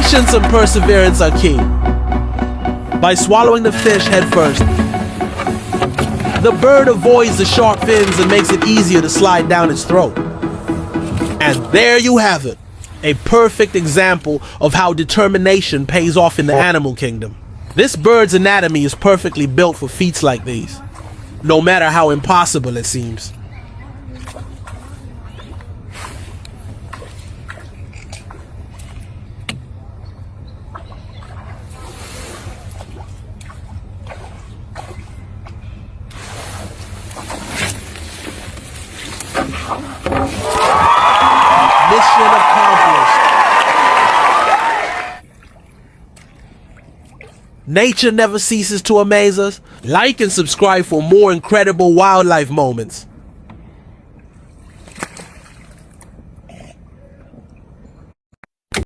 Patience and perseverance are key. By swallowing the fish head first, the bird avoids the sharp fins and makes it easier to slide down its throat. And there you have it, a perfect example of how determination pays off in the animal kingdom. This bird's anatomy is perfectly built for feats like these, no matter how impossible it seems. Mission accomplished. Nature never ceases to amaze us. Like and subscribe for more incredible wildlife moments.